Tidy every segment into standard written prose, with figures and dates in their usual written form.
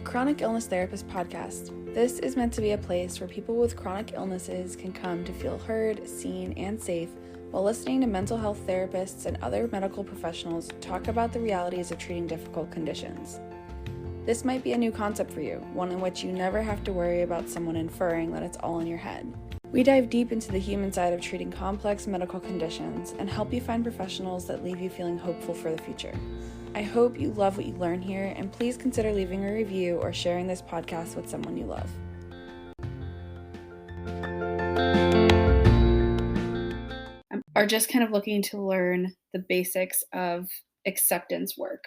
Chronic Illness Therapist podcast. This is meant to be a place where people with chronic illnesses can come to feel heard, seen, and safe while listening to mental health therapists and other medical professionals talk about the realities of treating difficult conditions. This might be a new concept for you, one in which you never have to worry about someone inferring that it's all in your head. We dive deep into the human side of treating complex medical conditions and help you find professionals that leave you feeling hopeful for the future. I hope you love what you learn here, and please consider leaving a review or sharing this podcast with someone you love. Are just kind of looking to learn the basics of acceptance work.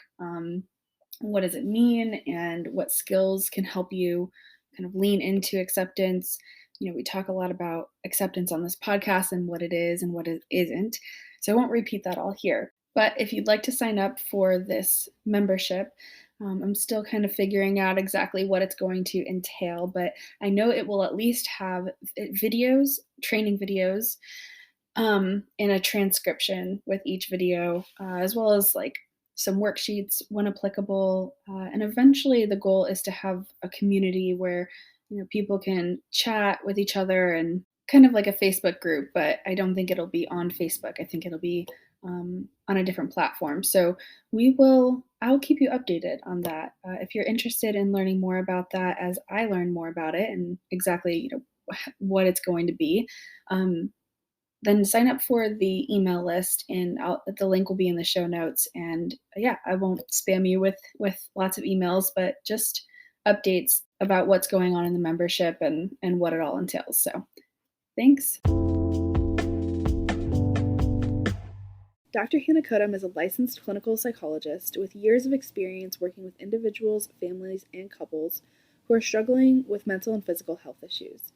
What does it mean, and what skills can help you kind of lean into acceptance? We talk a lot about acceptance on this podcast and what it is and what it isn't. So I won't repeat that all here. But if you'd like to sign up for this membership, I'm still kind of figuring out exactly what it's going to entail, but I know it will at least have videos, training videos, and a transcription with each video, as well as like some worksheets when applicable. And eventually the goal is to have a community where people can chat with each other and kind of like a Facebook group, but I don't think it'll be on Facebook. I think it'll be on a different platform. So I'll keep you updated on that. If you're interested in learning more about that as I learn more about it and exactly what it's going to be, then sign up for the email list, and the link will be in the show notes. And I won't spam you with lots of emails, but just updates about what's going on in the membership and what it all entails. So thanks. Dr. Hannah Kodum is a licensed clinical psychologist with years of experience working with individuals, families, and couples who are struggling with mental and physical health issues.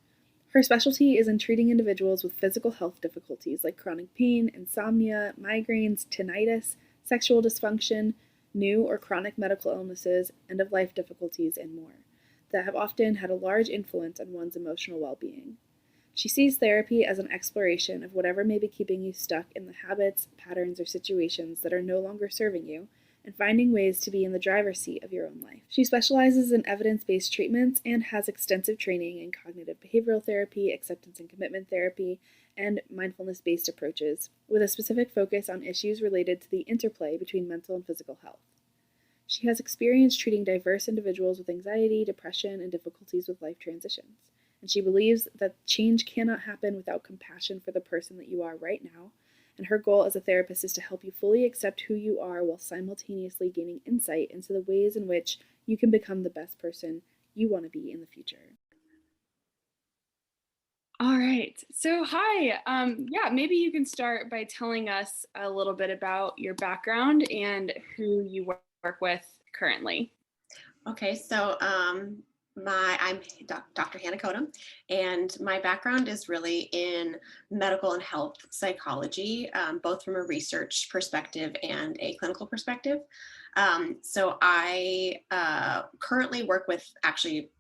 Her specialty is in treating individuals with physical health difficulties like chronic pain, insomnia, migraines, tinnitus, sexual dysfunction, new or chronic medical illnesses, end-of-life difficulties, and more, that have often had a large influence on one's emotional well-being. She sees therapy as an exploration of whatever may be keeping you stuck in the habits, patterns, or situations that are no longer serving you, and finding ways to be in the driver's seat of your own life. She specializes in evidence-based treatments and has extensive training in cognitive behavioral therapy, acceptance and commitment therapy, and mindfulness-based approaches, with a specific focus on issues related to the interplay between mental and physical health. She has experience treating diverse individuals with anxiety, depression, and difficulties with life transitions. And she believes that change cannot happen without compassion for the person that you are right now. And her goal as a therapist is to help you fully accept who you are while simultaneously gaining insight into the ways in which you can become the best person you want to be in the future. All right. So hi. Maybe you can start by telling us a little bit about your background and who you work with currently. Okay, so I'm Dr. Hannah Kodum, and my background is really in medical and health psychology, both from a research perspective and a clinical perspective. So I currently work with actually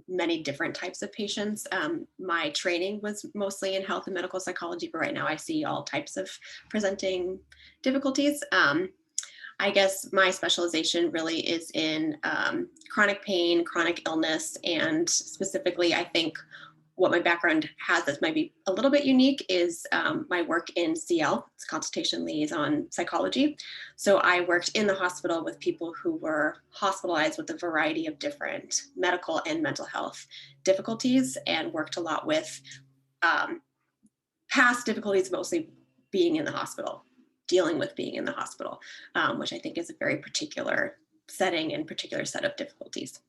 many different types of patients. My training was mostly in health and medical psychology, but right now I see all types of presenting difficulties. I guess my specialization really is in chronic pain, chronic illness, and specifically, I think what my background has that might be a little bit unique is my work in CL, it's Consultation Liaison Psychology. So I worked in the hospital with people who were hospitalized with a variety of different medical and mental health difficulties, and worked a lot with past difficulties, mostly being in the hospital. Dealing with being in the hospital, which I think is a very particular setting and particular set of difficulties.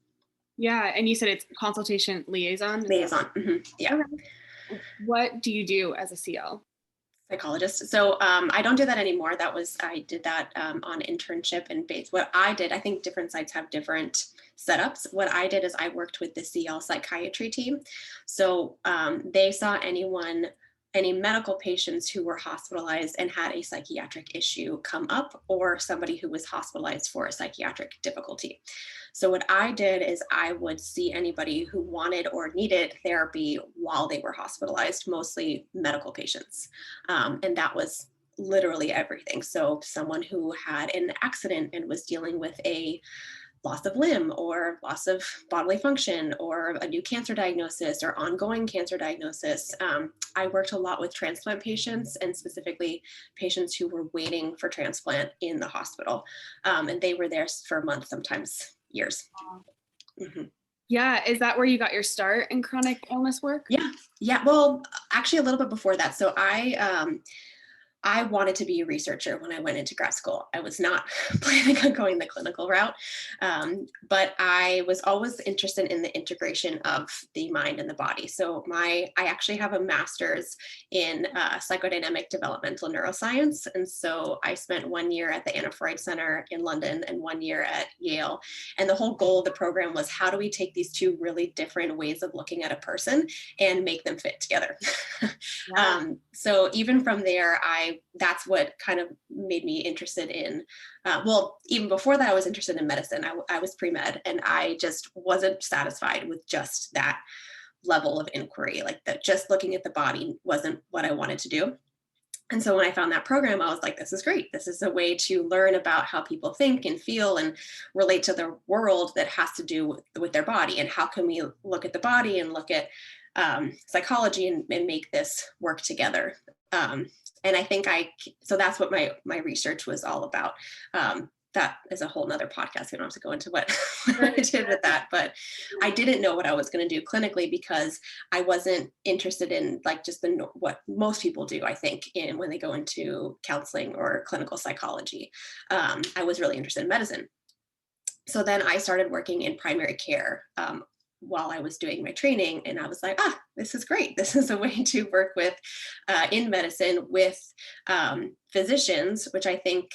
Yeah, and you said it's consultation liaison? Liaison, yeah. Okay. What do you do as a CL? Psychologist. So I don't do that anymore. I did that on internship and base. What I did, I think different sites have different setups. What I did is I worked with the CL psychiatry team. So they saw any medical patients who were hospitalized and had a psychiatric issue come up, or somebody who was hospitalized for a psychiatric difficulty. So what I did is I would see anybody who wanted or needed therapy while they were hospitalized, mostly medical patients. And that was literally everything. So someone who had an accident and was dealing with a loss of limb or loss of bodily function or a new cancer diagnosis or ongoing cancer diagnosis. I worked a lot with transplant patients, and specifically patients who were waiting for transplant in the hospital. And they were there for months, sometimes years. Mm-hmm. Yeah. Is that where you got your start in chronic illness work? Yeah. Yeah. Well, actually a little bit before that. So I wanted to be a researcher when I went into grad school. I was not planning on going the clinical route, but I was always interested in the integration of the mind and the body. So I actually have a master's in psychodynamic developmental neuroscience. And so I spent 1 year at the Anna Freud Center in London and 1 year at Yale. And the whole goal of the program was, how do we take these two really different ways of looking at a person and make them fit together? Yeah. So even from there, that's what kind of made me interested in, well, even before that, I was interested in medicine. I was pre-med, and I just wasn't satisfied with just that level of inquiry. Like, that just looking at the body wasn't what I wanted to do. And so when I found that program, I was like, this is great. This is a way to learn about how people think and feel and relate to the world that has to do with their body. And how can we look at the body and look at psychology and make this work together. And I think so that's what my research was all about. That is a whole nother podcast. We don't have to go into what I did with that, but I didn't know what I was going to do clinically, because I wasn't interested in like just what most people do, I think, when they go into counseling or clinical psychology. I was really interested in medicine. So then I started working in primary care while I was doing my training, and I was like, this is great. This is a way to work with in medicine with physicians, which I think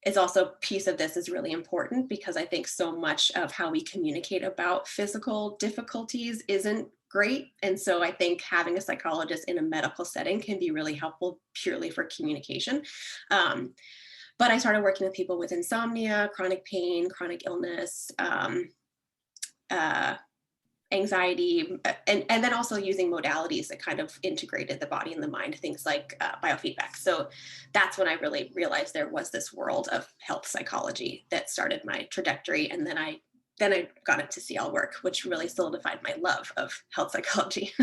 is also a piece of this is really important, because I think so much of how we communicate about physical difficulties isn't great. And so I think having a psychologist in a medical setting can be really helpful purely for communication. But I started working with people with insomnia, chronic pain, chronic illness, anxiety, and then also using modalities that kind of integrated the body and the mind, things like biofeedback. So that's when I really realized there was this world of health psychology that started my trajectory. And then I got into CL work, which really solidified my love of health psychology.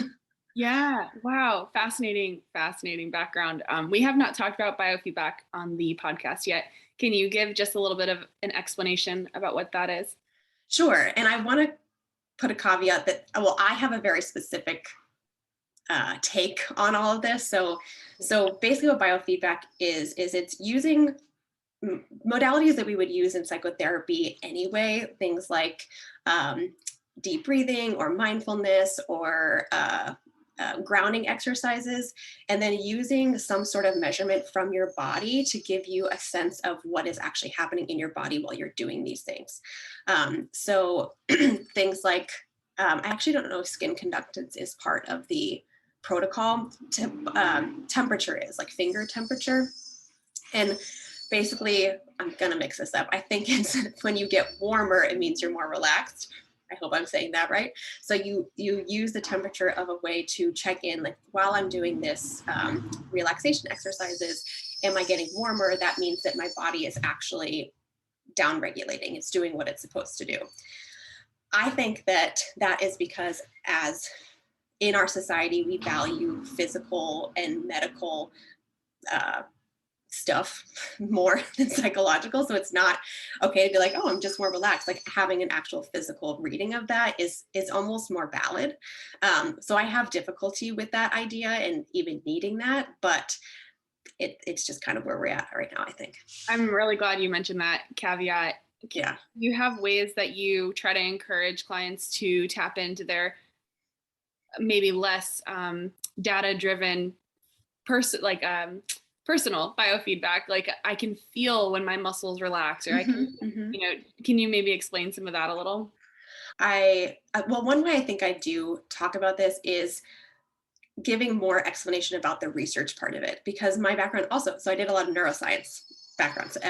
Yeah. Wow. Fascinating, fascinating background. We have not talked about biofeedback on the podcast yet. Can you give just a little bit of an explanation about what that is? Sure. And I want to put a caveat that, well, I have a very specific take on all of this. So basically what biofeedback is it's using modalities that we would use in psychotherapy anyway, things like deep breathing or mindfulness or grounding exercises, and then using some sort of measurement from your body to give you a sense of what is actually happening in your body while you're doing these things. So things like, I actually don't know if skin conductance is part of the protocol. Temperature is like finger temperature. And basically, I'm gonna mix this up. I think it's when you get warmer, it means you're more relaxed. I hope I'm saying that right. So you use the temperature of a way to check in, like, while I'm doing this relaxation exercises, am I getting warmer? That means that my body is actually down regulating. It's doing what it's supposed to do. I think that is because as in our society, we value physical and medical stuff more than psychological. So it's not okay to be like, oh, I'm just more relaxed. Like, having an actual physical reading of that is almost more valid. So I have difficulty with that idea and even needing that, but it's just kind of where we're at right now, I think. I'm really glad you mentioned that caveat. Yeah. You have ways that you try to encourage clients to tap into their maybe less data-driven personal biofeedback. Like, I can feel when my muscles relax, or I can, can you maybe explain some of that a little? Well, one way I think I do talk about this is giving more explanation about the research part of it, because my background also, so I did a lot of neuroscience background. So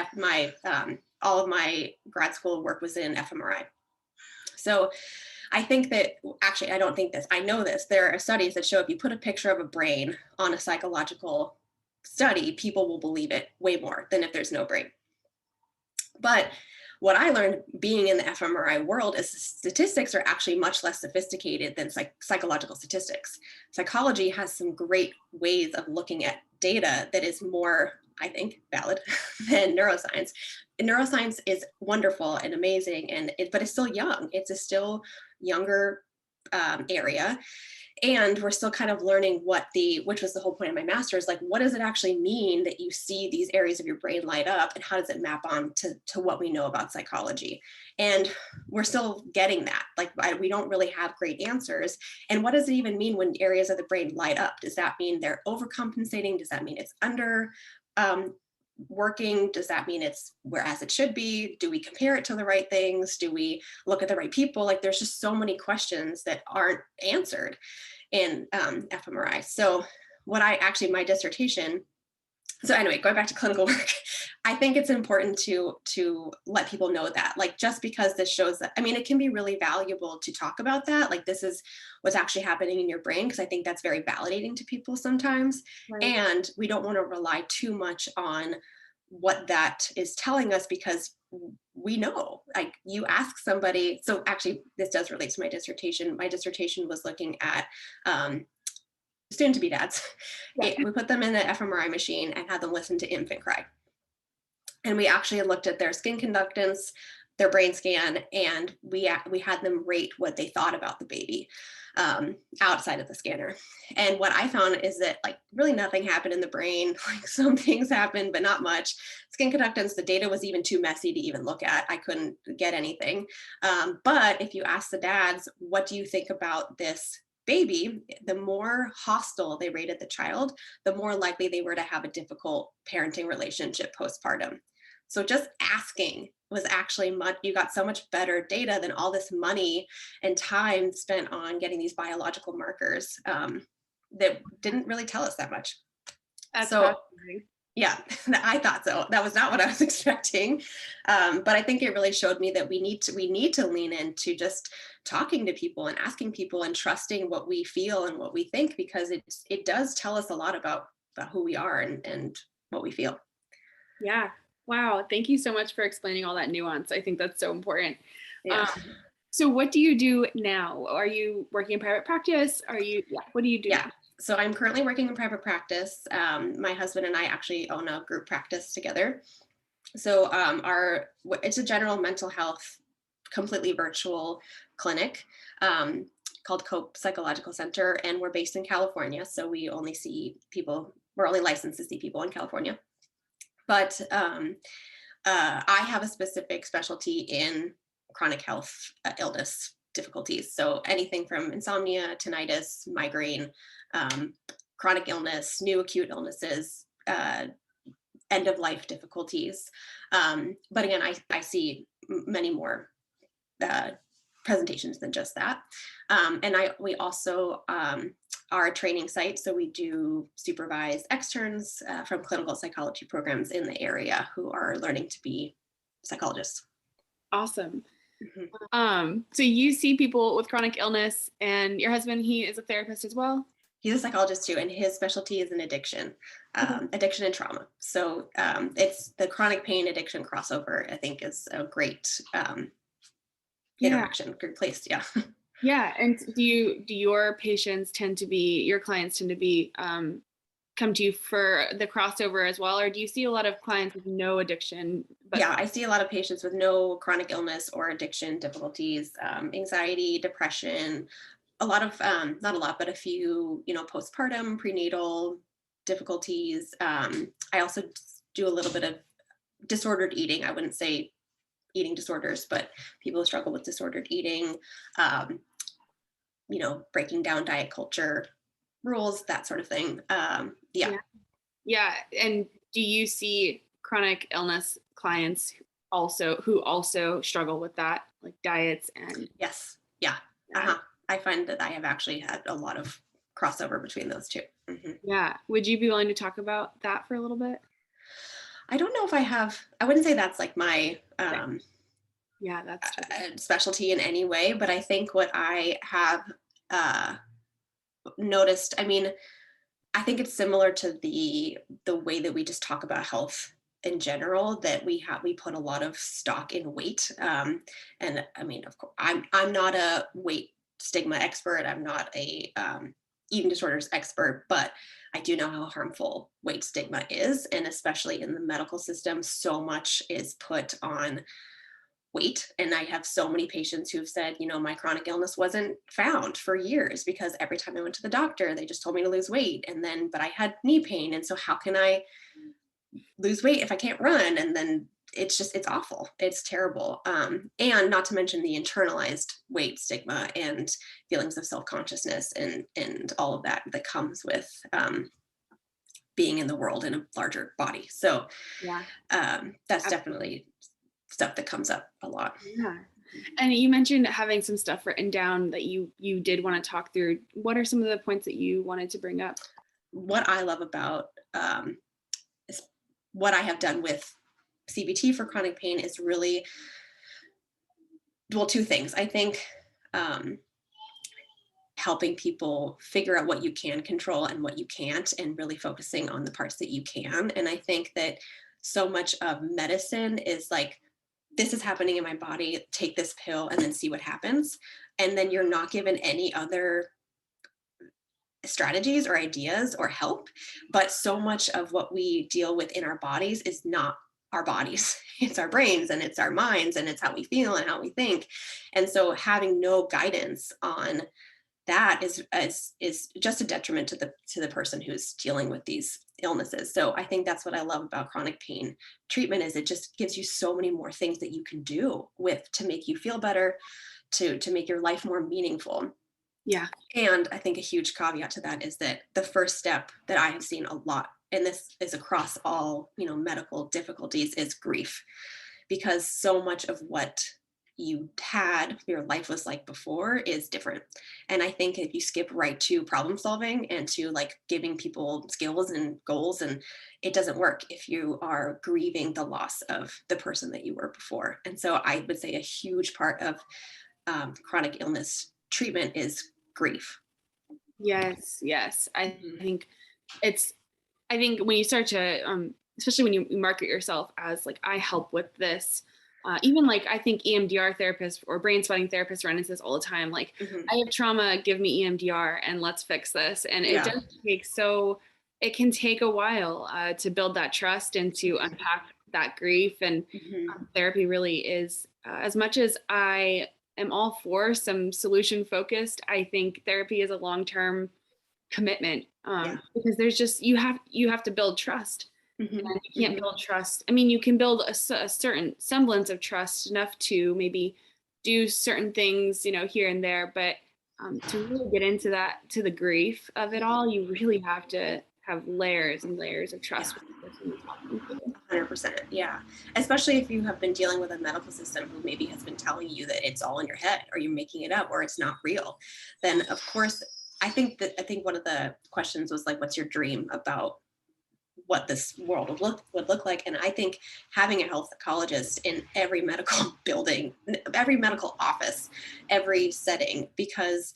all of my grad school work was in fMRI. So I think that, actually, I don't think this, I know this, there are studies that show if you put a picture of a brain on a psychological study, people will believe it way more than if there's no brain. But what I learned being in the fMRI world is statistics are actually much less sophisticated than psychological statistics. Psychology has some great ways of looking at data that is more, I think, valid than neuroscience. And neuroscience is wonderful and amazing, but it's still young. It's a still younger area. And we're still kind of learning which was the whole point of my master's, like, what does it actually mean that you see these areas of your brain light up, and how does it map on to what we know about psychology? And we're still getting that. Like, we don't really have great answers. And what does it even mean when areas of the brain light up? Does that mean they're overcompensating? Does that mean it's under working? Does that mean it's whereas it should be? Do we compare it to the right things? Do we look at the right people? Like, there's just so many questions that aren't answered in fMRI. So my dissertation, so anyway, going back to clinical work, I think it's important to let people know that, like, just because this shows that, I mean, it can be really valuable to talk about that, like, this is what's actually happening in your brain, because I think that's very validating to people sometimes. Right. And we don't want to rely too much on what that is telling us, because we know, like, you ask somebody. So actually, this does relate to my dissertation. My dissertation was looking at soon to be dads. Yeah. We put them in the fMRI machine and had them listen to infant cry. And we actually looked at their skin conductance, their brain scan, and we had them rate what they thought about the baby outside of the scanner. And what I found is that, like, really nothing happened in the brain. Like, some things happened, but not much. Skin conductance, the data was even too messy to even look at. I couldn't get anything. But if you ask the dads, what do you think about this baby, the more hostile they rated the child, the more likely they were to have a difficult parenting relationship postpartum. So just asking was actually you got so much better data than all this money and time spent on getting these biological markers that didn't really tell us that much. That's So fascinating. yeah, I thought so. That was not what I was expecting, but I think it really showed me that we need to lean into just talking to people and asking people and trusting what we feel and what we think, because it does tell us a lot about who we are and what we feel. Yeah. Wow. Thank you so much for explaining all that nuance. I think that's so important. Yeah. Um, so what do you do now? Are you working in private practice? What do you do Yeah. now? So I'm currently working in private practice. My husband and I actually own a group practice together. So it's a general mental health, completely virtual clinic called Cope Psychological Center, and we're based in California. So we're only licensed to see people in California. But I have a specific specialty in chronic health illness difficulties. So anything from insomnia, tinnitus, migraine, chronic illness, new acute illnesses, end of life difficulties. But again, I see many more presentations than just that. And we also are a training site. So we do supervise externs from clinical psychology programs in the area who are learning to be psychologists. Awesome. Mhm. So you see people with chronic illness, and your husband, he is a therapist as well? He's a psychologist too, and his specialty is in addiction, Okay. addiction and trauma. So it's the chronic pain addiction crossover, I think, is a great Yeah. interaction, good place. Yeah. Yeah. And do your clients tend to be come to you for the crossover as well, or do you see a lot of clients with no addiction? Yeah, I see a lot of patients with no chronic illness or addiction difficulties, anxiety, depression, a lot of, not a lot, but a few, postpartum, prenatal difficulties. I also do a little bit of disordered eating. I wouldn't say eating disorders, but people who struggle with disordered eating, um, breaking down diet culture rules, that sort of thing. Yeah. Yeah. Yeah. And do you see chronic illness clients who also struggle with that, like diets and Yes. Yeah. yeah. Uh-huh. I find that I have actually had a lot of crossover between those two. Mhm. Yeah. Would you be willing to talk about that for a little bit? I don't know if I wouldn't say that's like my Okay. Yeah, that's true. specialty in any way, but I think what I have uh, noticed, I mean, I think it's similar to the way that we just talk about health in general that we put a lot of stock in weight. And I mean, of course, I'm not a weight stigma expert. I'm not a eating disorders expert, but I do know how harmful weight stigma is, and especially in the medical system, so much is put on weight. And I have so many patients who've said, my chronic illness wasn't found for years because every time I went to the doctor, they just told me to lose weight. And then, but I had knee pain. And so how can I lose weight if I can't run? And then it's awful. It's terrible. And not to mention the internalized weight stigma and feelings of self-consciousness and all of that that comes with being in the world in a larger body. So Yeah. that's definitely stuff that comes up a lot. Yeah. And you mentioned having some stuff written down that you did want to talk through. What are some of the points that you wanted to bring up? What I love about is what I have done with CBT for chronic pain is really, well, two things. I think helping people figure out what you can control and what you can't, and really focusing on the parts that you can. And I think that so much of medicine is like, this is happening in my body, take this pill and then see what happens. And then you're not given any other strategies or ideas or help. But so much of what we deal with in our bodies is not our bodies. It's our brains and it's our minds and it's how we feel and how we think. And so having no guidance on that is just a detriment to the person who's dealing with these illnesses. So I think that's what I love about chronic pain treatment, is it just gives you so many more things that you can do with to make you feel better, to make your life more meaningful. Yeah. And I think a huge caveat to that is that the first step that I have seen a lot, and this is across all, medical difficulties, is grief. Because so much of what your life was like before is different. And I think if you skip right to problem solving and to like giving people skills and goals, and it doesn't work if you are grieving the loss of the person that you were before. And so I would say a huge part of chronic illness treatment is grief. Yes. Yes. I Mhm. think it's, I think when you start to, especially when you market yourself as like, I help with this, even like I think EMDR therapists or brain spotting therapists run into this all the time. Like, Mhm. I have trauma, give me EMDR and let's fix this. And it Yeah. does take it can take a while to build that trust and to unpack that grief. And Mhm. therapy really is, as much as I am all for some solution focused, I think therapy is a long term commitment, Yeah. because there's just you have to build trust, Mhm. and you can't Mhm. build trust. I mean, you can build a certain semblance of trust enough to maybe do certain things, here and there, but to really get into that, to the grief of it all, you really have to have layers and layers of Yeah. trust with the person you're talking to. 100%. Yeah. Especially if you have been dealing with a medical system who maybe has been telling you that it's all in your head or you're making it up or it's not real, then of course, I think one of the questions was like, what's your dream about what this world would look like? And I think having a health psychologist in every medical building, every medical office, every setting, because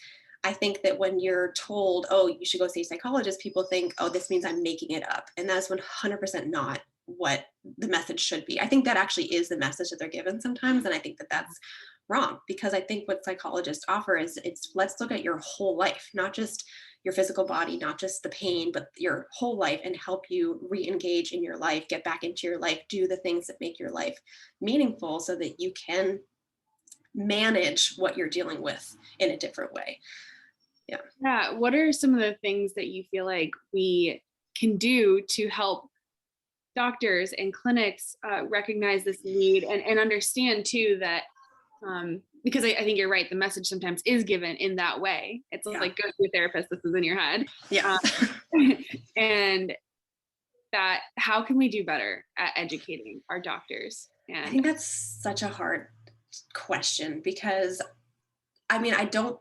I think that when you're told, oh, you should go see a psychologist, people think, oh, this means I'm making it up. And that's 100% not what the message should be. I think that actually is the message that they're given sometimes. And I think that that's wrong, because I think what psychologists offer is, it's let's look at your whole life, not just your physical body, not just the pain, but your whole life, and help you re-engage in your life, get back into your life, do the things that make your life meaningful so that you can manage what you're dealing with in a different way. Yeah. Yeah, what are some of the things that you feel like we can do to help doctors and clinics recognize this need, and understand too that, because I think you're right, the message sometimes is given in that way. It's Yeah. like, go to a therapist, this is in your head. Yeah. um, and that, how can we do better at educating our doctors? I And think that's such a hard question, because I mean, I don't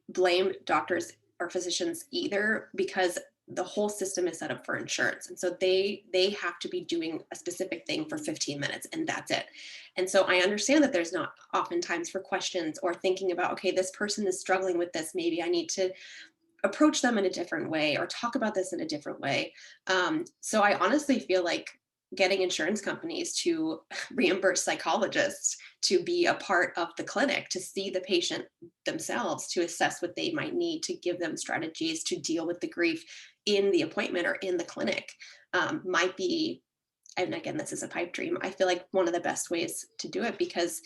blame doctors or physicians either, because the whole system is set up for insurance, and so they have to be doing a specific thing for 15 minutes and that's it. And so I understand that there's not often times for questions or thinking about, okay, this person is struggling with this, maybe I need to approach them in a different way or talk about this in a different way. So I honestly feel like getting insurance companies to reimburse psychologists to be a part of the clinic, to see the patient themselves, to assess what they might need, to give them strategies to deal with the grief in the appointment or in the clinic, might be, and again, this is a pipe dream, I feel like one of the best ways to do it, because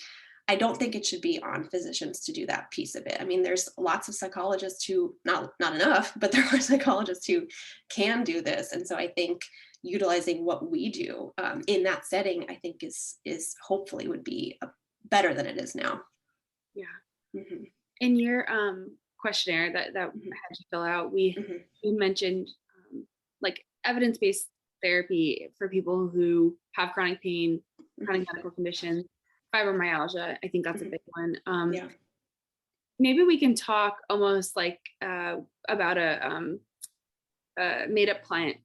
I don't think it should be on physicians to do that piece of it. I mean, there's lots of psychologists who, not enough, but there are psychologists who can do this. And so I think utilizing what we do in that setting, I think is hopefully would be better than it is now. Yeah. Hmm. In your questionnaire that Hmm. I had to fill out, we Hmm. you mentioned like evidence-based therapy for people who have chronic pain, chronic Hmm. medical conditions, fibromyalgia. I think that's a Hmm. big one. Yeah. Maybe we can talk almost like about a made-up client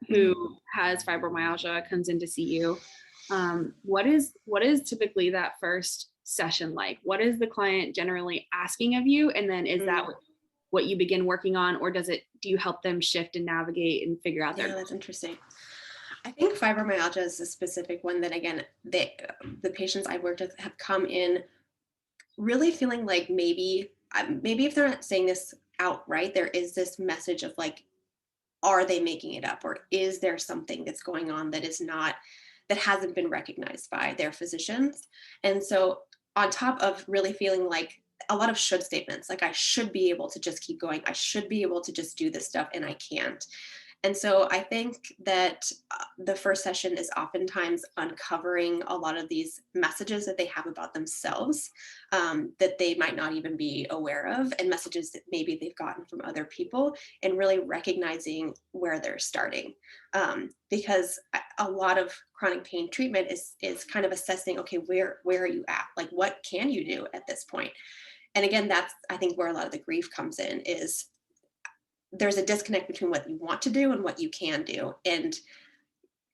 who Hmm. has fibromyalgia comes in to see you. What is typically that first session like? What is the client generally asking of you? And then is that what you begin working on, or do you help them shift and navigate and figure out their Yeah, goals? that's interesting. I think fibromyalgia is a specific one that, again, the patients I've worked with have come in really feeling like maybe if they're not saying this outright, there is this message of like, are they making it up, or is there something that's going on that hasn't been recognized by their physicians? And so on top of really feeling like a lot of should statements, like I should be able to just keep going, I should be able to just do this stuff, and I can't. And so I think that the first session is oftentimes uncovering a lot of these messages that they have about themselves, that they might not even be aware of, and messages that maybe they've gotten from other people, and really recognizing where they're starting. Because a lot of chronic pain treatment is kind of assessing, okay, where are you at? Like, what can you do at this point? And again, that's, I think, where a lot of the grief comes in, is there's a disconnect between what you want to do and what you can do. And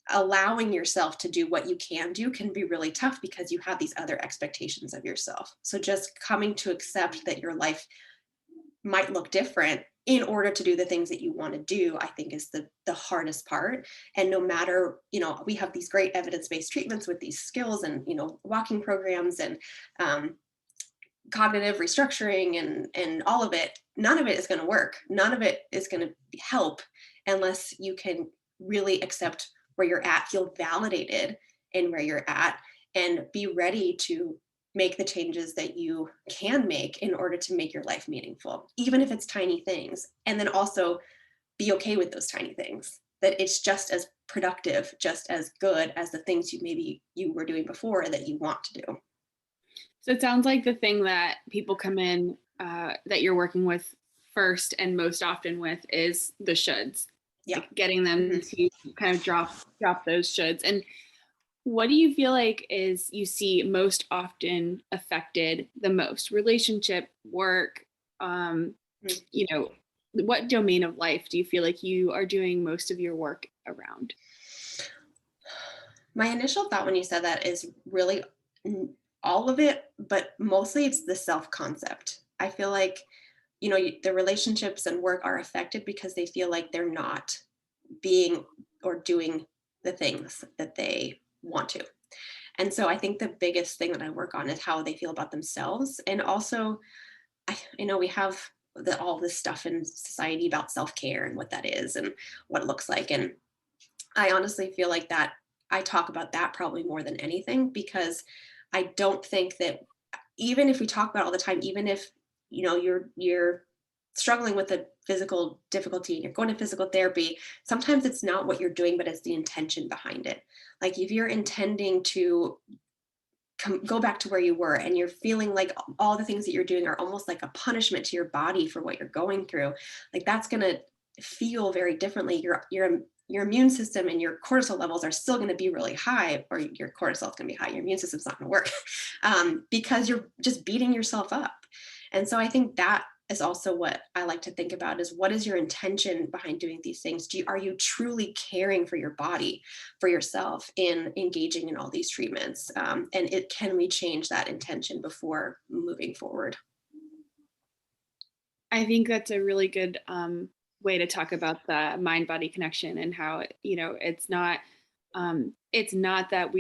allowing yourself to do what you can do can be really tough because you have these other expectations of yourself. So just coming to accept that your life might look different in order to do the things that you want to do, I think is the hardest part. And no matter, we have these great evidence-based treatments with these skills and, walking programs and cognitive restructuring and all of it, none of it is going to work. None of it is going to help unless you can really accept where you're at, feel validated in where you're at, and be ready to make the changes that you can make in order to make your life meaningful, even if it's tiny things. And then also be okay with those tiny things, that it's just as productive, just as good as the things you were doing before that you want to do. So it sounds like the thing that people come in that you're working with first and most often with is the shoulds, Yeah. like getting them Hmm. to kind of drop those shoulds. And what do you feel like is you see most often affected the most? Relationship, work, you know, what domain of life do you feel like you are doing most of your work around? My initial thought when you said that is really all of it, but mostly it's the self concept. I feel like, the relationships and work are affected because they feel like they're not being or doing the things that they want to. And so I think the biggest thing that I work on is how they feel about themselves. And also, I know we have all this stuff in society about self care and what that is and what it looks like. And I honestly feel like that I talk about that probably more than anything, because I don't think that, even if we talk about it all the time, even if you're struggling with a physical difficulty and you're going to physical therapy, sometimes it's not what you're doing, but it's the intention behind it. Like if you're intending to go back to where you were and you're feeling like all the things that you're doing are almost like a punishment to your body for what you're going through, like that's going to feel very differently. Your immune system and your cortisol levels are still going to be really high, or your cortisol is going to be high. Your immune system's not going to work because you're just beating yourself up. And so I think that is also what I like to think about, is what is your intention behind doing these things? Are you truly caring for your body, for yourself, in engaging in all these treatments? Can we change that intention before moving forward? I think that's a really good way to talk about the mind body connection and how, it's not It's not that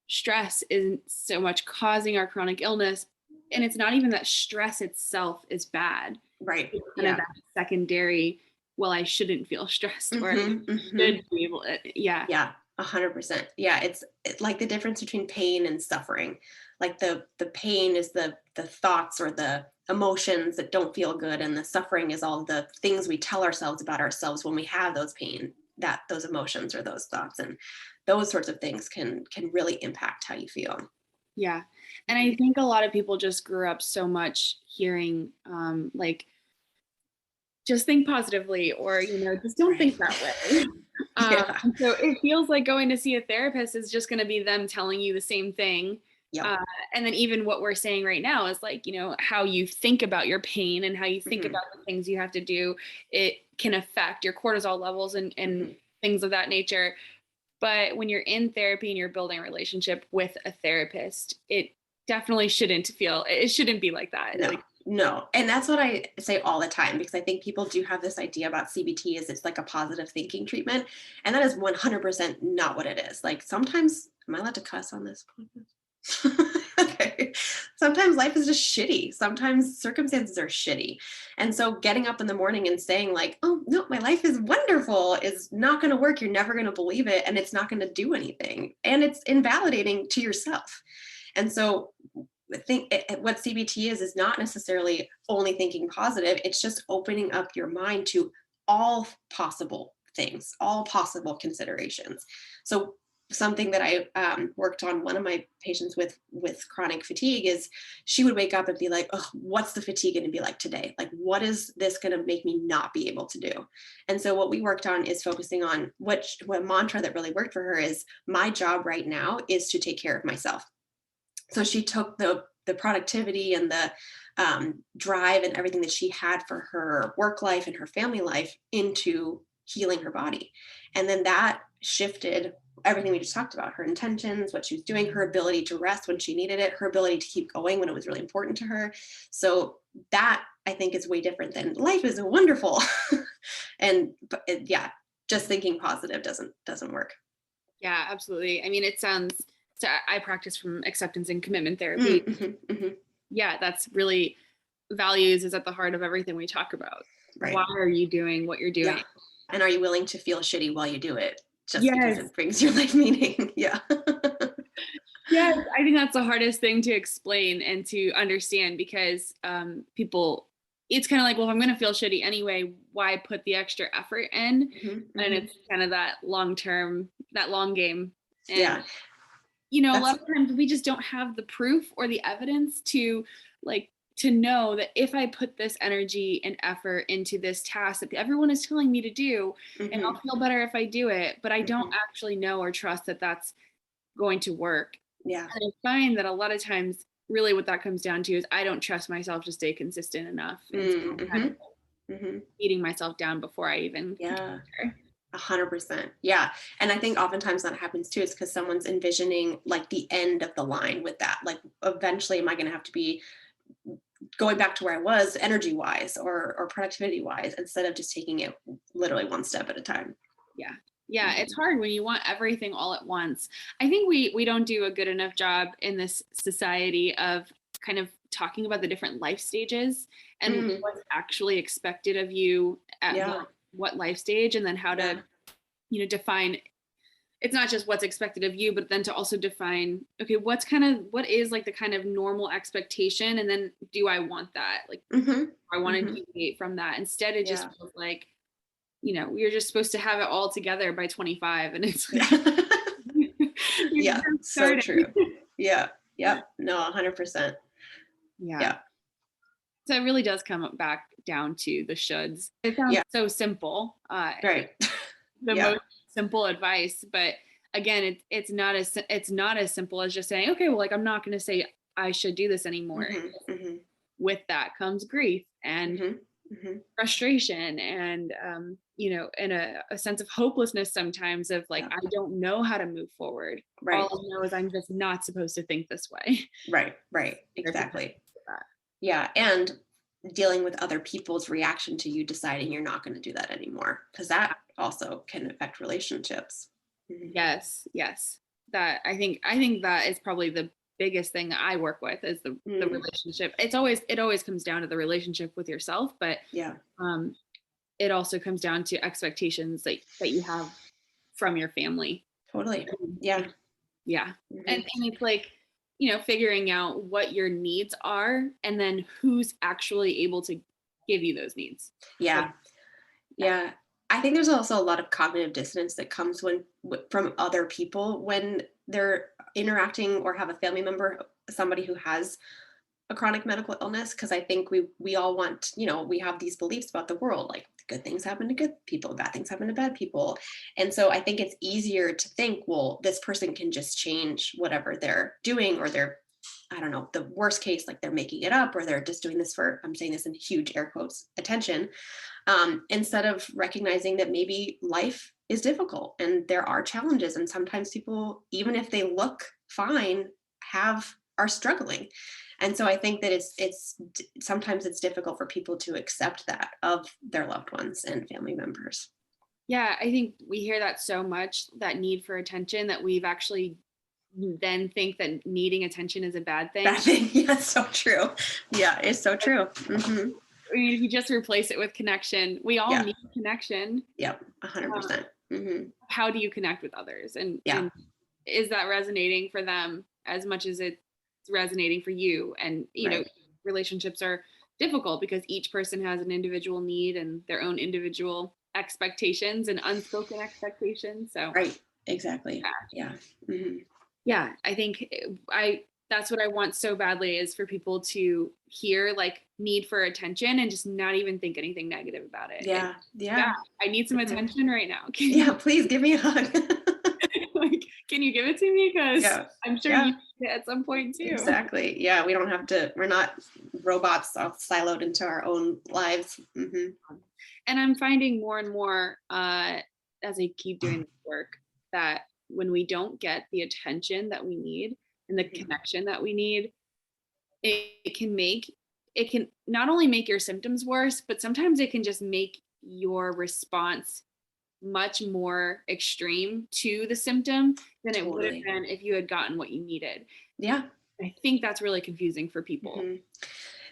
stress isn't so much causing our chronic illness, and it's not even that stress itself is bad. Right. It's kind of Yeah. that secondary, well, I shouldn't feel stressed, or I Hmm. should be able to, yeah. Yeah, 100%. Yeah, it's like the difference between pain and suffering. Like the pain is the thoughts or the emotions that don't feel good, and the suffering is all the things we tell ourselves about ourselves when we have those pain, that those emotions or those thoughts, and those sorts of things can really impact how you feel. Yeah. And I think a lot of people just grew up so much hearing, like, just think positively, or, just don't Right. think that way. Yeah. And so it feels like going to see a therapist is just going to be them telling you the same thing. Yep. Uh, and then even what we're saying right now is like, how you think about your pain and how you think Hmm. about the things you have to do, it can affect your cortisol levels and Hmm. things of that nature. But when you're in therapy and you're building a relationship with a therapist, it shouldn't be like that. No, Like, no. And that's what I say all the time, because I think people do have this idea about CBT is it's like a positive thinking treatment. And that is 100% not what it is. Like sometimes, am I allowed to cuss on this podcast? Okay. Sometimes life is just shitty. Sometimes circumstances are shitty. And so getting up in the morning and saying, like, oh, no, my life is wonderful is not going to work. You're never going to believe it. And it's not going to do anything. And it's invalidating to yourself. And so what CBT is not necessarily only thinking positive. It's just opening up your mind to all possible things, all possible considerations. So something that I worked on one of my patients with chronic fatigue is she would wake up and be like, oh, what's the fatigue going to be like today? Like, what is this going to make me not be able to do? And so what we worked on is focusing on what mantra that really worked for her is, my job right now is to take care of myself. So she took the productivity and the drive and everything that she had for her work life and her family life into healing her body. And then that shifted everything we just talked about, her intentions, what she was doing, her ability to rest when she needed it, her ability to keep going when it was really important to her. So that, I think, is way different than life is wonderful. And yeah, just thinking positive doesn't work. yeah, absolutely. I mean, it sounds, so I practice from acceptance and commitment therapy. Mm-hmm, mm-hmm. Yeah, that's really, values is at the heart of everything we talk about. Right. Why are you doing what you're Yeah. doing? And are you willing to feel shitty while you do it just because Yes. it brings your life meaning? Yeah. Yes, I think that's the hardest thing to explain and to understand, because people, it's kind of like, well, if I'm going to feel shitty anyway, why put the extra effort in? Hmm. And Hmm. it's kind of that that long game. And Yeah. a That's lot of times we just don't have the proof or the evidence like to know that if I put this energy and effort into this task that everyone is telling me to do, and hmm I'll feel better if I do it, but I don't hmm actually know or trust that that's going to work. yeah. And I find that a lot of times, really what that comes down to is I don't trust myself to stay consistent enough. And so I'm kind Mm-hmm. of Hmm. beating myself down before I even get Yeah. there. 100%. Yeah. And I think oftentimes that happens too, is because someone's envisioning like the end of the line with that. Like, eventually, am I going to have to be going back to where I was energy wise or productivity wise, instead of just taking it literally one step at a time? Yeah. Yeah, it's Mhm. hard when you want everything all at once. I think we don't do a good enough job in this society of kind of talking about the different life stages and Mm, what's actually expected of you at yeah. what life stage, and then how to, Yeah. define, it's not just what's expected of you, but then to also define, okay, what is like the kind of normal expectation, and then do I want that? Like, Hmm. I want to Hmm. deviate from that. Instead, it just Yeah. feels like, you're just supposed to have it all together by 25, and it's like you've Yeah, just so started. true. Yeah. Yep. No, 100%. Yeah. Yeah. So it really does come back down to the shoulds. It sounds Yeah. so simple, Right. the Yeah. most simple advice, but again, it's not as simple as just saying, okay, well, like, I'm not going to say I should do this anymore. Hmm. Hmm. With that comes grief and Hmm. Hmm. frustration and, and a sense of hopelessness sometimes, of like, Yeah. I don't know how to move forward. All Right. I know is I'm just not supposed to think this way. Right. Right. Therapy helps Exactly. with that. Yeah. And dealing with other people's reaction to you deciding you're not going to do that anymore, because that also can affect relationships. Mhm. Yes, yes. That I think that is probably the biggest thing that I work with is the Mm, relationship. It always comes down to the relationship with yourself, but yeah, um it also comes down to expectations that you have from your family. totally. And Yeah. yeah. Mhm. And it's like, figuring out what your needs are and then who's actually able to give you those needs. Like, Yeah. yeah. Yeah. I think there's also a lot of cognitive dissonance that comes from other people when they're interacting or have a family member, somebody who has a chronic medical illness, because I think we all want, we have these beliefs about the world, like good things happen to good people, bad things happen to bad people. And so I think it's easier to think, well, this person can just change whatever they're doing, or they're, I don't know, the worst case, like they're making it up, or they're just doing this for, I'm saying this in huge air quotes, attention, instead of recognizing that maybe life is difficult and there are challenges. And sometimes people, even if they look fine, are struggling. And so I think that sometimes it's difficult for people to accept that of their loved ones and family members. Yeah, I think we hear that so much, that need for attention, that we've actually then think that needing attention is a bad That thing. thing, yeah, it's so true. Yeah, it's so true. Hmm. I mean, if you just replace it with connection, we all Yeah, need connection. yep, Uh, 100%. Hmm. how do you connect with others? Yeah, And is that resonating for them as much as it's resonating for you? And right. relationships are difficult because each person has an individual need and their own individual expectations and unspoken expectations. So Right, exactly. Yeah. Hmm. yeah, I think I that's what I want so badly, is for people to hear like need for attention and just not even think anything negative about it. It's, Yeah, yeah, yeah. I need some Mhm. attention right now. Can Yeah, you please give me a hug. like can you give it to me? Because Yeah, I'm sure you yeah, need it at some point too. exactly. Yeah, we don't have to, we're not robots all siloed into our own lives. Hmm. And I'm finding more and more as I keep doing this work that when we don't get the attention that we need and the Hmm. connection that we need, it can make it can not only make your symptoms worse, but sometimes it can just make your response much more extreme to the symptom than it would have Totally. been if you had gotten what you needed. Yeah. I think that's really confusing for people. Hmm.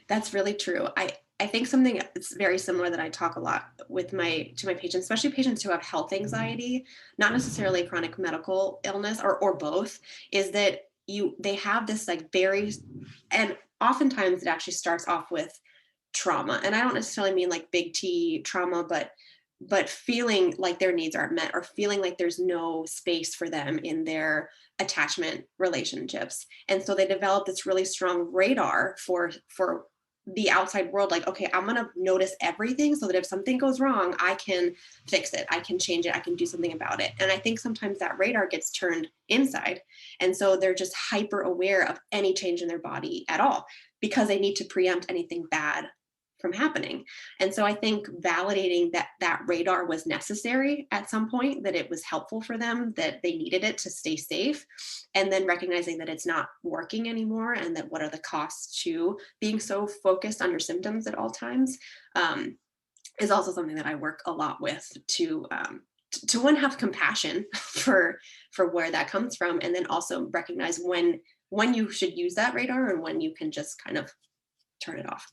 That's really true. I think something that's very similar that I talk a lot with my patients, especially patients who have health anxiety, not necessarily chronic medical illness, or both, is that they have this like very, and oftentimes it actually starts off with trauma. And I don't necessarily mean like big T trauma, but feeling like their needs aren't met, or feeling like there's no space for them in their attachment relationships. And so they develop this really strong radar for the outside world, like, okay, I'm going to notice everything so that if something goes wrong, I can fix it, I can change it, I can do something about it. And I think sometimes that radar gets turned inside, and so they're just hyper aware of any change in their body at all, because they need to preempt anything bad from happening. And so I think validating that radar was necessary at some point, that it was helpful for them, that they needed it to stay safe, and then recognizing that it's not working anymore, and that what are the costs to being so focused on your symptoms at all times, um, is also something that I work a lot with, to one, have compassion for where that comes from, and then also recognize when you should use that radar and when you can just kind of turn it off.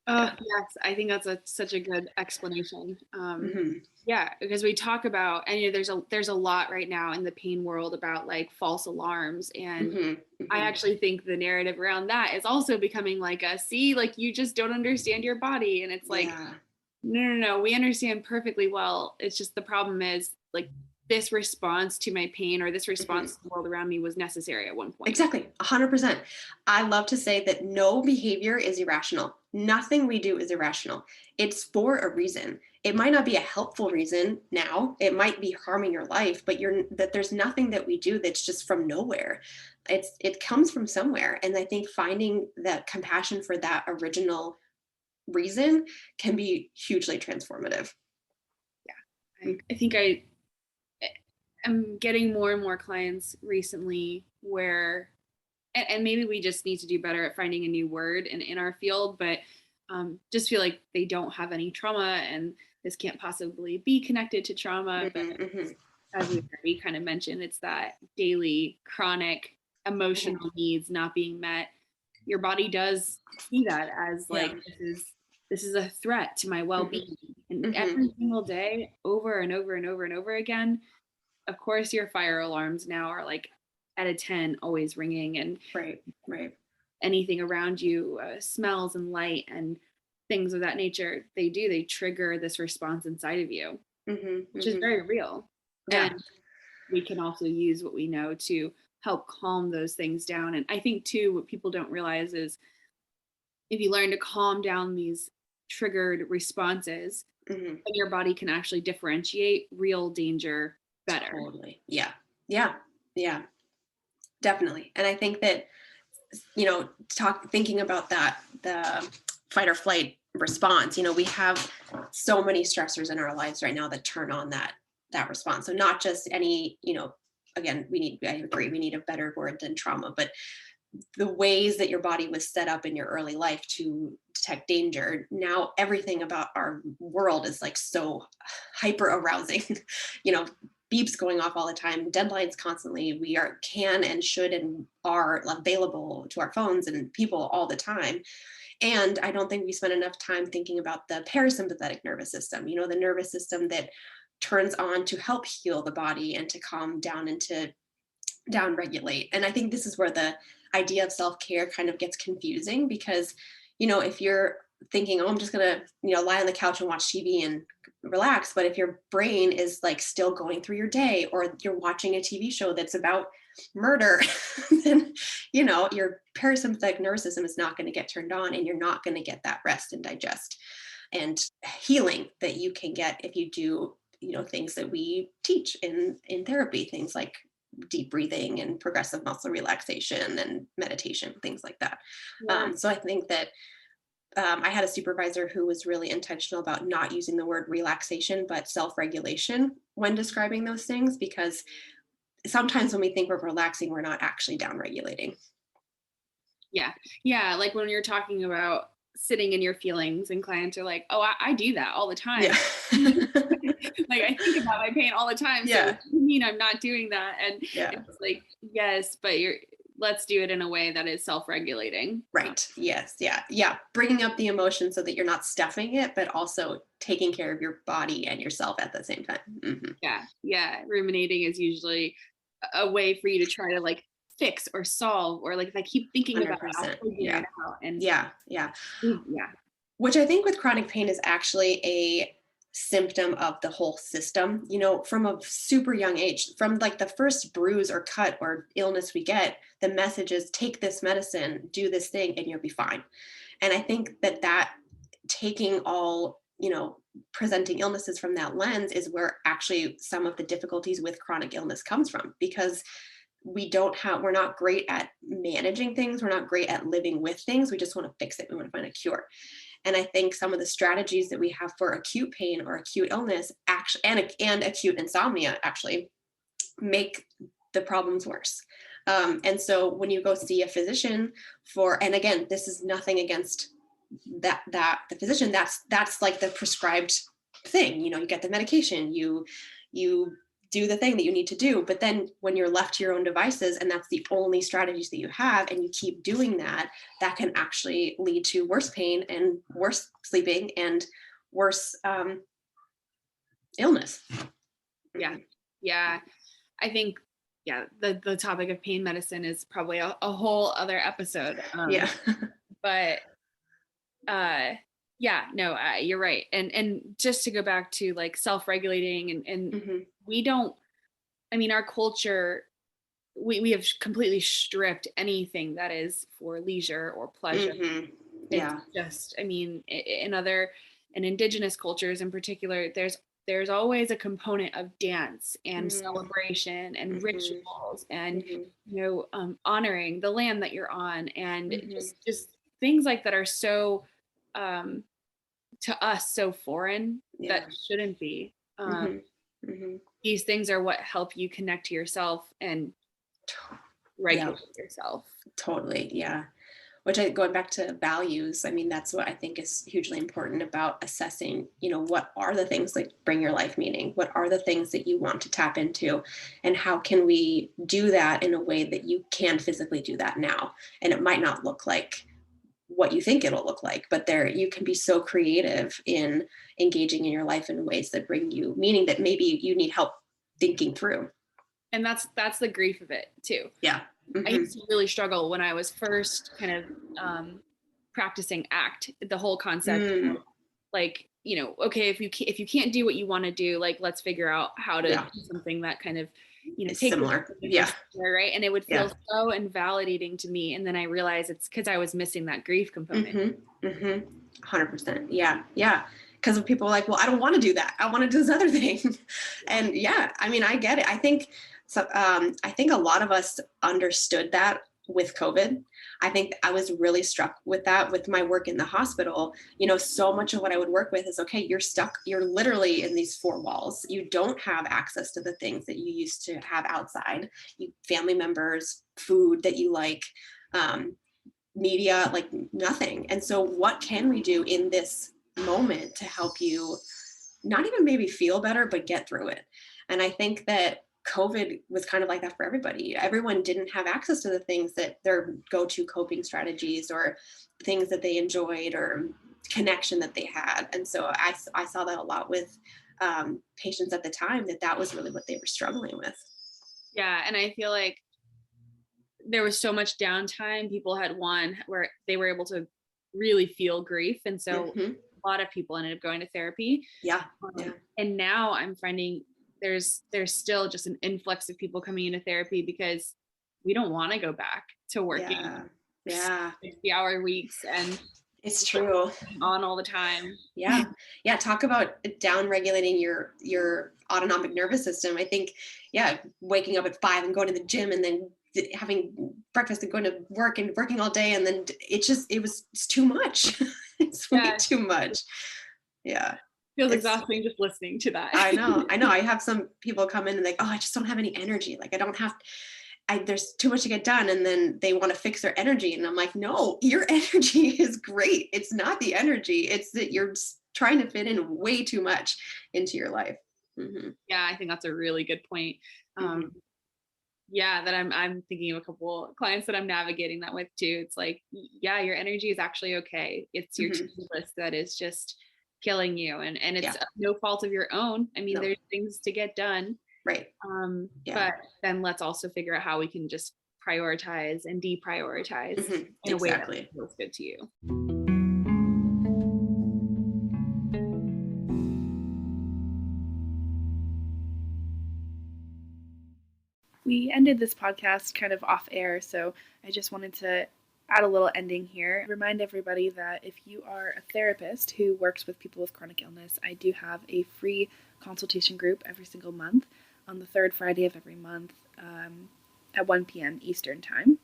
Oh, Yeah. yes, I think that's such a good explanation. Hmm. Yeah, because we talk about, and there's a lot right now in the pain world about like false alarms, and Hmm. I Hmm. actually think the narrative around that is also becoming like a, see, like you just don't understand your body, and it's like, Yeah. no, no, no, we understand perfectly well. It's just the problem is like this response to my pain or this Hmm. response to the world around me was necessary at one point. Exactly. 100%. I love to say that no behavior is irrational. Nothing we do is irrational. It's for a reason. It might not be a helpful reason now. It might be harming your life, but there's nothing that we do that's just from nowhere. It comes from somewhere. And I think finding that compassion for that original reason can be hugely transformative. I think I'm getting more and more clients recently where, and maybe we just need to do better at finding a new word in our field, but just feel like they don't have any trauma and this can't possibly be connected to trauma. But Hmm. Hmm. as we already kind of mentioned, it's that daily chronic emotional needs not being met. Your body does see that as Yeah. like, this is a threat to my well-being. And Mm-hmm. every single day, over and over and over and over again, of course your fire alarms now are like at a 10, always ringing, and Right. Right. anything around you, smells and light and things of that nature, they trigger this response inside of you, Mm-hmm. which is Mm-hmm. very real. Yeah. And we can also use what we know to help calm those things down. And I think too, what people don't realize is if you learn to calm down these triggered responses, Mm-hmm. then your body can actually differentiate real danger better. Totally. Yeah. Yeah. Yeah. Definitely. And I think that, thinking about that, the fight or flight response, we have so many stressors in our lives right now that turn on that response. So not just any, again, I agree, we need a better word than trauma, but the ways that your body was set up in your early life to detect danger. Now everything about our world is like so hyper arousing, you know, beeps going off all the time, deadlines constantly. We can and should and are available to our phones and people all the time. And I don't think we spend enough time thinking about the parasympathetic nervous system, the nervous system that turns on to help heal the body and to calm down and to down regulate. And I think this is where the idea of self-care kind of gets confusing because, if you're thinking, oh, I'm just going to, lie on the couch and watch TV and relax. But if your brain is like still going through your day or you're watching a TV show that's about murder, then, your parasympathetic nervous system is not going to get turned on and you're not going to get that rest and digest and healing that you can get if you do, things that we teach in therapy, things like deep breathing and progressive muscle relaxation and meditation, things like that. Yeah. So I think that I had a supervisor who was really intentional about not using the word relaxation, but self-regulation when describing those things, because sometimes when we think we're relaxing, we're not actually down regulating. Yeah. Yeah. Like when you're talking about sitting in your feelings, and clients are like, oh, I do that all the time. Yeah. Like I think about my pain all the time. So Yeah. what do you mean I'm not doing that? And Yeah. it's like, yes, but let's do it in a way that is self-regulating. Right. Yes. Yeah. Yeah. Bringing up the emotion so that you're not stuffing it, but also taking care of your body and yourself at the same time. Mm-hmm. Yeah. Yeah. Ruminating is usually a way for you to try to like fix or solve, or like if I keep thinking about it, I'll 100%. figure Yeah. it out. And Yeah. Yeah. yeah. Which I think with chronic pain is actually a symptom of the whole system, from a super young age, from like the first bruise or cut or illness we get, the message is take this medicine, do this thing, and you'll be fine. And I think that taking all, presenting illnesses from that lens is where actually some of the difficulties with chronic illness comes from, because we're not great at managing things. We're not great at living with things. We just want to fix it. We want to find a cure. And I think some of the strategies that we have for acute pain or acute illness actually, and acute insomnia actually make the problems worse. And so when you go see a physician and again, this is nothing against that the physician, that's like the prescribed thing, you get the medication, you do the thing that you need to do. But then when you're left to your own devices and that's the only strategies that you have and you keep doing that, that can actually lead to worse pain and worse sleeping and worse illness. Yeah. Yeah. I think, yeah, the topic of pain medicine is probably a whole other episode. Yeah. But yeah, no, you're right. And just to go back to like self-regulating and Mm-hmm. we don't, I mean, our culture, we have completely stripped anything that is for leisure or pleasure. Mm-hmm. It's Yeah. just, I mean, in indigenous cultures in particular, there's always a component of dance and Mm-hmm. celebration and Mm-hmm. rituals and Mm-hmm. honoring the land that you're on, and Mm-hmm. just things like that are so to us so foreign Yeah. that shouldn't be. Mm-hmm. Mm-hmm. These things are what help you connect to yourself and regulate yourself. Totally. Yeah. which going back to values, I mean, that's what I think is hugely important about assessing, what are the things that bring your life meaning? What are the things that you want to tap into? And how can we do that in a way that you can physically do that now? And it might not look like what you think it'll look like, but you can be so creative in engaging in your life in ways that bring you meaning that maybe you need help thinking through. And that's the grief of it too. Yeah. I used to really struggle when I was first kind of practicing ACT, the whole concept of, like, okay, if you can't do what you want to do, like, let's figure out how to do something that kind of, it's take similar. Yeah. Right. And it would feel so invalidating to me. And then I realized it's because I was missing that grief component. 100%. Yeah. Yeah. Because people are like, well, I don't want to do that. I want to do this other thing. And yeah, I mean, I get it. I think a lot of us understood that with COVID. I think I was really struck with that with my work in the hospital. So much of what I would work with is, okay, you're stuck. You're literally in these four walls. You don't have access to the things that you used to have outside. Family members, food that you like, media, like nothing. And so what can we do in this moment to help you not even maybe feel better, but get through it? And I think that COVID was kind of like that for everybody. Everyone didn't have access to the things that their go-to coping strategies or things that they enjoyed or connection that they had. And so I saw that a lot with patients at the time, that was really what they were struggling with. Yeah. And I feel like there was so much downtime. People had one where they were able to really feel grief. And so a lot of people ended up going to therapy. Yeah. And now I'm finding there's still just an influx of people coming into therapy because we don't want to go back to working 60-hour weeks, and it's true, on all the time. Yeah. Talk about down regulating your autonomic nervous system. I think, waking up at 5 and going to the gym and then having breakfast and going to work and working all day, and then it's too much. It's way too much. Yeah. Feels exhausting just listening to that. I know. I have some people come in and like, oh, I just don't have any energy. Like, there's too much to get done. And then they want to fix their energy. And I'm like, no, your energy is great. It's not the energy. It's that you're trying to fit in way too much into your life. Yeah, I think that's a really good point. That I'm thinking of a couple clients that I'm navigating that with too. It's like, your energy is actually okay. It's your to-do list that is just killing you, and it's no fault of your own. I mean, there's things to get done, right? But then let's also figure out how we can just prioritize and deprioritize in a way that feels good to you. We ended this podcast kind of off air, so I just wanted to add a little ending here. Remind everybody that if you are a therapist who works with people with chronic illness, I do have a free consultation group every single month on the third Friday of every month at 1 p.m. Eastern Time.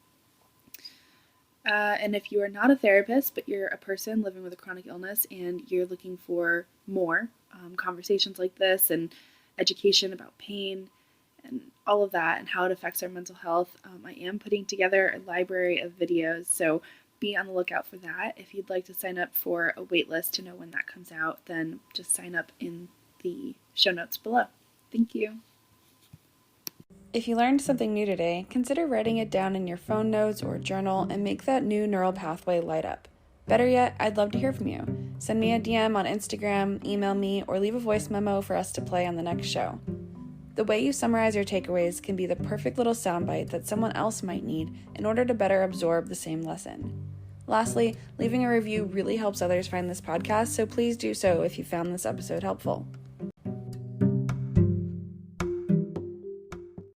And if you are not a therapist, but you're a person living with a chronic illness and you're looking for more conversations like this and education about pain and all of that and how it affects our mental health, I am putting together a library of videos, so be on the lookout for that. If you'd like to sign up for a wait list to know when that comes out, then just sign up in the show notes below. Thank you. If you learned something new today, consider writing it down in your phone notes or journal and make that new neural pathway light up. Better yet, I'd love to hear from you. Send me a DM on Instagram, email me, or leave a voice memo for us to play on the next show. The way you summarize your takeaways can be the perfect little soundbite that someone else might need in order to better absorb the same lesson. Lastly, leaving a review really helps others find this podcast, so please do so if you found this episode helpful.